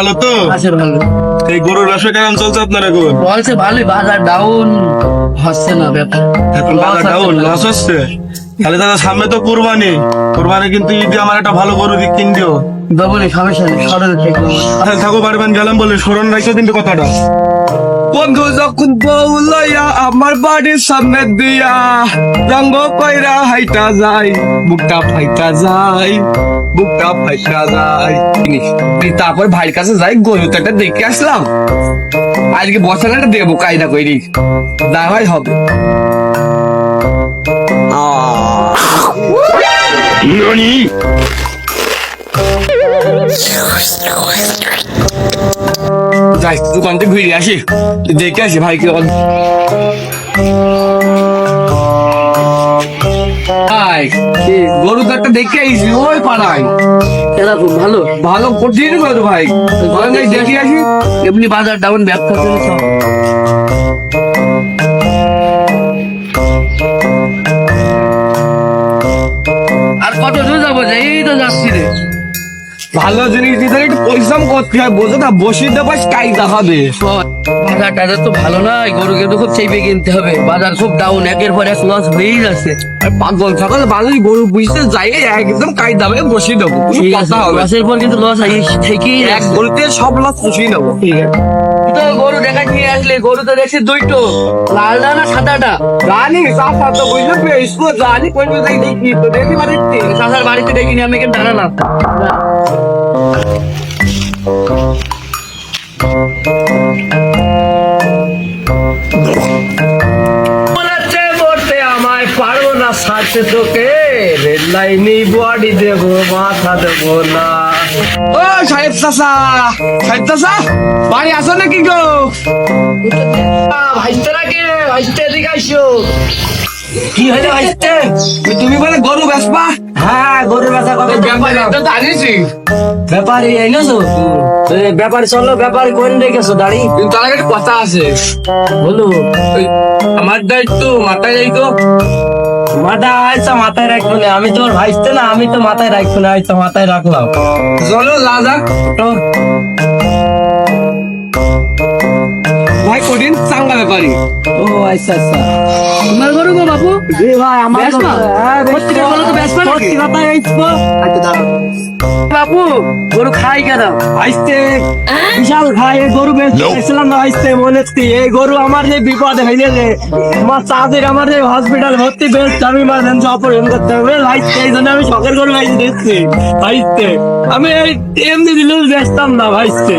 ভালো তো আছে ভালো এই গরুর ব্যবসা কেমন চলছে আপনার এখন? বলছে ভালোই, বাজার ডাউন হচ্ছে না ব্যাপার। এখন বাজার ডাউন, লস হচ্ছে। তাহলে দাদা সামনে তো কুরবানি, কুরবানি কিন্তু ঈদে আমার একটা ভালো গরু কিন দিও। দেবনি, সমস্যা নেই, সরল থেকে তাহলে থাকো বাড়িবেন গেলাম বলে স্মরণ রাখছো কিন্তু কথাটা। বন্ধু যখন বউ লইয়া আমার বাড়ির সামনে দিয়া রঙ্গ কইরা হাইটা যায়, বুকটা ফাইটা যায়, বুকটা ফাইটা যায়। তারপর ভাইয়ের কাছে যাই, গরু তো একটা দেখে আসলাম, আজকে বসানাটা দেবো কায়দা করি, দাওয়াই হবে। যাই দোকান থেকে ঘুরে আসি, দেখে আসি ভাই কি ভাই গরু তো একটা দেখে আইসি ওই পাড়ায়, এরকম ভালো ভালো কঠিন গরু ভাই, দেখে আসি। এমনি বাজার ডাউন, ব্যবসা চলছে। আর কত দূর যাবো, এই তো যাচ্ছি রে। ভালো জিনিস দিতে একটু পরিশ্রম করতে হয়, বোঝো না, বসিয়ে দেবো কায়দা হবে। বাজার টাজার তো ভালো নয়, গরু কিন্তু খুব চেপে কিনতে হবে, বাজার খুব ডাউন, একের পর এক লস হয়েই যাচ্ছে। আর পাগল সকালে বাজারে গরু বুঝতে যাই একদম কায়দা হবে বসিয়ে দেবো, কোনো ঠিক আছে, কথা হবে না। লসের পর কিন্তু লস থেকেই এক যাচ্ছে। গরুতে সব লাভ পুষিয়ে নেবো। ঠিক আছে, তো গরু দেখা নিয়ে আসলে, গরু তো দেখছি দুইটো, লালটা না সাদাটা? জানি সাফা তো বুঝলে পেয়েছ, জানি কোন জায়গায় দেখি তো দেখি বাড়িতে। চাষার বাড়িতে দেখিনি আমি, কেন দাঁড়ালাম। করতে আমায় পারবো না সাথে তোকে, রেড লাইনে বডি দেবো মাথা দেবো না। ও সাহেব চাচা, সাহেব চাচা বাড়ি আসো নাকি গো? ভাইস্তে নাকি, ভাইস্তে এদিকে আইসো। কি হয়েছে ভাইস্তে? তুমি বলে গরু বেচবা? হ্যাঁ, গরু বেচা কথা জানিছি, ব্যাপারী এনেছো? ব্যাপারী চলো, ব্যাপারী কোন রেখেছো দাঁড়ি? কিন্তু তার আগে একটা কথা আছে। বলো। ওই আমার দায়িত্ব মাথায় যাইতো। মাথা আইসা মাথায় রাখবো না, আমি তোমার ভাইস্তে না, আমি তো মাথায় রাখবো না, আইসা মাথায় রাখলাম। চলো লাজা তো ভাই কঠিন চাঙ্গা ব্যাপারী। ও আচ্ছা আচ্ছা, তোমার গরু গো বাবু? জি ভাই, আমার গরু। হ্যাঁ, সত্যি বলো তো, বেচবা নাকি? সত্যি কথা আইসবো। আচ্ছা দাঁড়াও বাবু, গরু খাই কেন? আইসতে বিশাল খাই, এই গরু বেচছিলাম না, আইসতে মনে হচ্ছে এই গরু আমার যে বিপদে হইলে রে, আমার চাঁদের আমার যে হসপিটাল ভর্তি, বেশ আমি ইমার্জেন্সি অপারেশন করতে হবে, আইসতে এই জন্য আমি শখের গরু আইসতে দেখছি, আইসতে আমি এই এমনি দিলেও বেচতাম না ভাইসতে।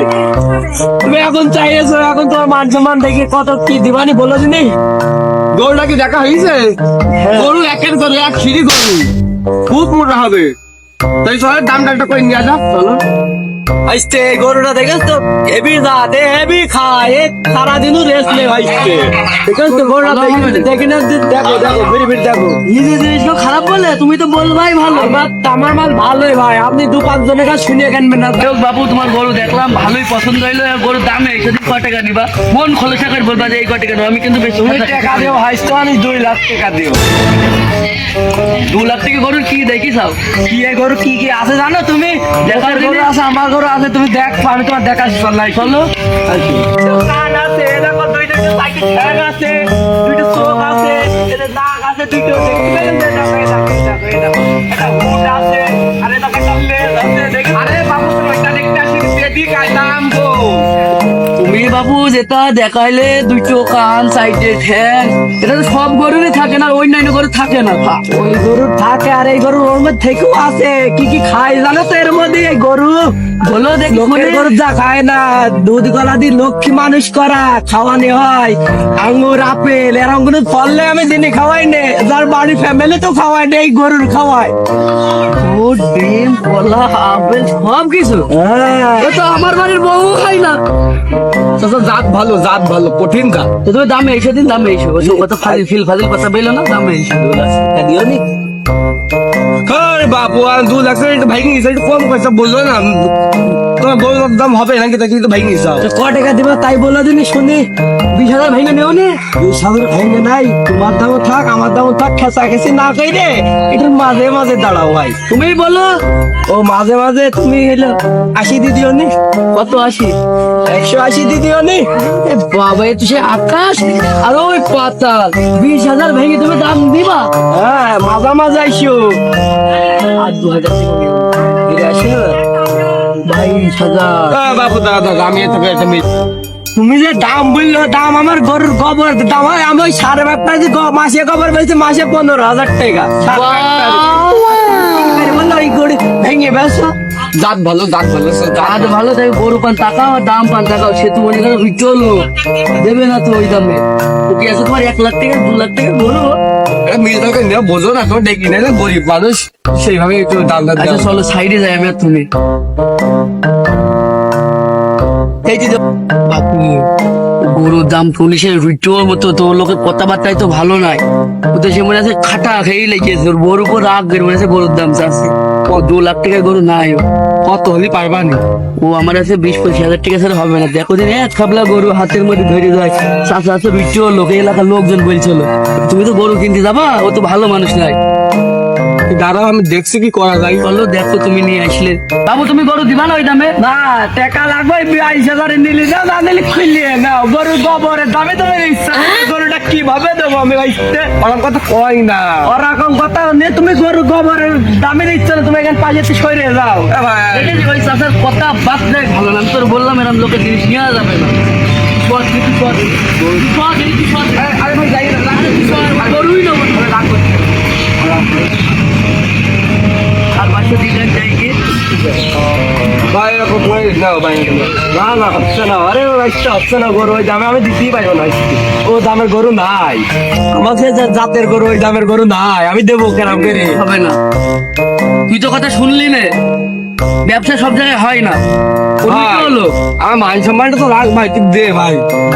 তুমি এখন চাইছো, এখন তোমার মান সম্মান দেখে কত কি দিবানি বলো দিনি। গরুটা কি দেখা হয়েছে? গরু একের গরু, এক সিঁড়ি গরু, খুব মোটা হবে। তাই সবাই দামটা একটা করে নিয়ে আসা চলো। আইসতে গরুটা দেখেছ তো, হেভি দাঁত, হেভি খায়, সারাদিনও রেস্ট নেই ভাইসতে। দেখেছ তো গরুটা, দেখি না, দেখো দেখো ফিরি ফিরি দেখো। নিজে জিনিসগুলো খারাপ বলে তুমি তো বলবাই ভালো। আমার মাল ভালোই ভাই, আপনি 2-5 জনের কাছে শুনে কেনবেন না। বাবু তোমার গরু দেখলাম, ভালোই পছন্দ হইলো, গরুর দামে সেদিন কয় টাকা নিবা, মন খোলসা করে বলবা যে এই কয় টাকা নেবো, আমি কিন্তু বেশি টাকা দিও হাইস্তে, আমি 2 লাখ টাকা দিও। 2 লাখ টাকা গরুর কি দেখি চাও? কি এই গরু কি কি আছে জানো তুমি? দেখার গরু দিনে- আছে, আমার গরু আছে, তুমি দেখ, আমি তোমার দেখা চলাই চলো। কান আছে, দেখো দুইটা সাইকেল ঠ্যাং আছে, দুইটা চোখ আছে, এটা নাক আছে, দুইটা দেখতে পেলেন? দেখো এটা হুড আছে, আরে দেখো একটা লেজ আছে, দেখো। আরে বাবু তুমি এটা দেখতে আসি, বেদি কাইলাম গো। তুমি বাবু যেটা দেখাইলে, দুটো কান, সাইডে ঠ্যাং, এটা তো সব গরুরই থাকে না, অন্যান্য গরু থাকে না। ওই গরুর থাকে, আর এই গরুর ওর মধ্যে থেকেও আছে, কি কি খায় জানো তো এর মধ্যে? এই গরু বলো দেখি, লোকের গরু যা খায় না, দুধ গলা দিয়ে লক্ষ্মী মানুষ করা খাওয়ানি হয়, আঙ্গুর আপেল এরকম ফললে আমি দিনে খাওয়াই নে, যার বাড়ি ফ্যামিলি তো খাওয়াই নে, এই গরুর খাওয়ায়। দুধ, ডিম, কলা, আপেল, সব কিছু। এ তো আমার বাড়ির বউ খাই না। জাত ভালো, জাত ভালো, কঠিন জাত। তো তুমি দামে এসে দিন, দামে এসো, কত ফাজিল কথা বললো না, দামে এসো দিও নি। আরে বাপু আর 2 লাখ টাকা একটু ভাই নিয়েছে একটু কম পয়সা বললো না তোমার গরুর দাম হবে নাকি তা কিন্তু ভাই নিয়েছে তো ক টাকা দিবা তাই বলে দিনি শুনি 20,000 ভেঙে নেও নি 20,000 ভেঙে নাই তোমার দামও থাক আমার দামও থাক খেসা খেসি না কইরে একটু মাঝে মাঝে দাঁড়াও ভাই তুমি বলো ও মাঝে মাঝে তুমি হলো 80 দিদিও নি কত 80 180 দিদিও নি এ বাবা এ তো সে আকাশ আর ওই পাতাল 20,000 ভেঙে তুমি দাম দিবা হ্যাঁ মাঝে মাঝে আইসো আর 2,000 টাকা ফিরে আসো 22,000 বাপু দাদা আমি তোকে একটা তুমি যে দাম বললো দাম আমার গরুর গোবর দাম হয় আমি ওই 5.5 যে মাসে গোবর বেচে মাসে 15,000 টাকা বললো ওই গরু ভেঙে বেসো দাঁত ভালো দাঁত ভালো দাঁত ভালো তাই গরু পান টাকা আর দাম পান টাকা সে তো মনে করো চলো দেবে না তো ওই দামে ওকে আছে তোমার 1 লাখ টাকা 2 লাখ টাকা বলো মেয়েটাকে নিয়ে বোঝো না তো ডেকে না গরিব মানুষ সেইভাবে একটু দাম দাম আচ্ছা চলো সাইডে যাই আমি আর তুমি এই যে বাপু গরুর দাম পুলিশের রিচুয়াল মতো তো লোকের কথাবার্তায় তো ভালো নাই ও তো সে মনে আছে খাটা খেয়েই লেগেছে ওর বড় উপর রাগ বের মনে আছে গরুর দাম চাচ্ছে ও 2 লাখ টাকার গরু নাই ও। কত হলে পারবা না ও আমার আছে 20-25 হাজার টাকা ছাড়া হবে না দেখো দিন এক খাবলা গরু হাতের মধ্যে ধরে যায় চাষা আছে রিচুয়াল লোক এই এলাকার লোকজন বলছিল তুমি তো গরু কিনতে যাবা ও তো ভালো মানুষ নাই দাঁড়াও আমি দেখছি কি করা যায় বলো দেখো তুমি নিয়ে আসলে বাবু তুমি গরু দিবা না ওই দামে না টাকা লাগবে 22,000 নিলি না না নিলে খুললিয়ে না গরু গোবরের দামে তুমি গরুটা কিভাবে দেবো আমি ওরকম কথা কই না ওরকম কথা নেই তুমি গরু গোবরের দামে দিচ্ছ না তুমি এখানে পাঁচেতে সরে যাও দেখেছি ওই চাষের কথা বাদ দেয় ভালো না আমি তোর বললাম এরকম লোকের জিনিস নেওয়া যাবে না আরে ভাই যাই না গরুই নেবো রাগ করছে আর 500 দিলেন যাই গিয়ে ভাই এরকম করে নাও ভাই না না হচ্ছে না আরে হচ্ছে না গরু ওই দামে আমি দিতেই পারবো না ও দামের গরু নাই আমাকে যে জাতের গরু ওই দামের গরু নাই আমি দেবো কেরাম করে হবে না তুই তো কথা শুনলি না ব্যবসা সব জায়গায় হয় না হলো আমার মান সম্মানটা তো রাখ ভাই তুই দে ভাই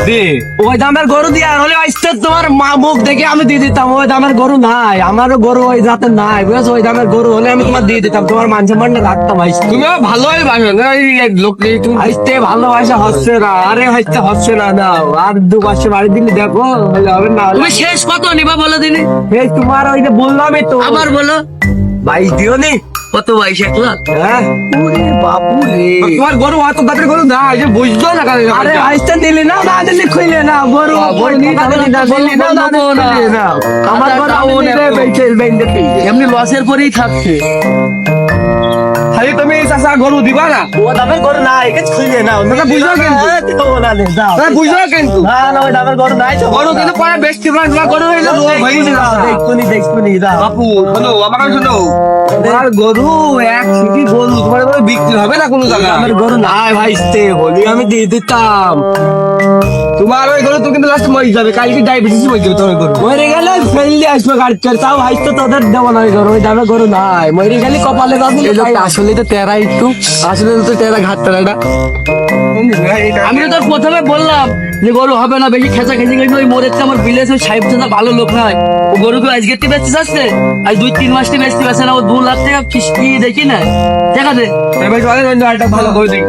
দে ওই দামের গরু দিয়ে আর হলে আসতে তোমার মা মুখ দেখে আমি দিয়ে দিতাম ওই দামের গরু নাই আমারও গরু ওই জাতের নাই বুঝেছো ওই দামের গরু হলে আমি তোমার দিয়ে দিতাম তোমার মান সম্মানটা রাখতাম আসতে তুমি ভালোই বাসো না এই লোককে তুমি আসতে ভালোবাসা হচ্ছে না আরে হচ্ছে না না আর 2 মাসে বাড়ি দিলে দেখো হলে হবে না তুমি শেষ কত নিবা বলে দিনি এই তোমার ওই যে বললামই তো আবার বলো 22 দিও নি কত 22 লাখ হ্যাঁ ওরে বাপু রে তোমার গরু অত দাঁতের গরু না এই যে বুঝতো না কালে আরে আইসতে দিলি না না দিলি খুইলে না গরু আমার এমনি লসের পরেই থাকছে খালি তুমি চাষা গরু দিবা না ও দামের গরু নাই কিছু খুইলে না বুঝো বুঝো কিন্তু না না ওই দামের গরু নাই গরু কিন্তু পরে বেশি তোমার গরু হইলো দেখুনি বাপু শোনো আমার কাছে শোনো তোমার গরু এক সিটি গরু তোমার গরু বিক্রি হবে না কোনো জায়গায় দামের গরু নাই ভাই হলি আমি দিয়ে দিতাম তোমার ওই গরু তো কিন্তু লাস্ট মরে যাবে কালকে ডায়াবেটিস হয়ে যাবে তোমার গরু মরে গেলে ফেললে আসবে গাড়ি চড় তাও হাইতে তোদের দেবো না ওই গরু ওই দামের গরু নাই মরে গেলে কপালে আসলে তো তেরা একটু আসলে তো তেরা ঘাট তেরাটা আমি তো তোর প্রথমে বললাম যে গরু হবে না বেশি খেঁচা খেঁচি কিন্তু ওই মোড়ের আমার বিলেস ওই সাহেব চাচা ভালো লোক নাই ও গরুকে আজকে টি বেচতে চাচ্ছে আজ 2-3 মাস টি বেচতে পারছে না ও 2 লাখ টাকা কিস্তি দেখি না দেখা দে এবার একটা ভালো গরু দেখি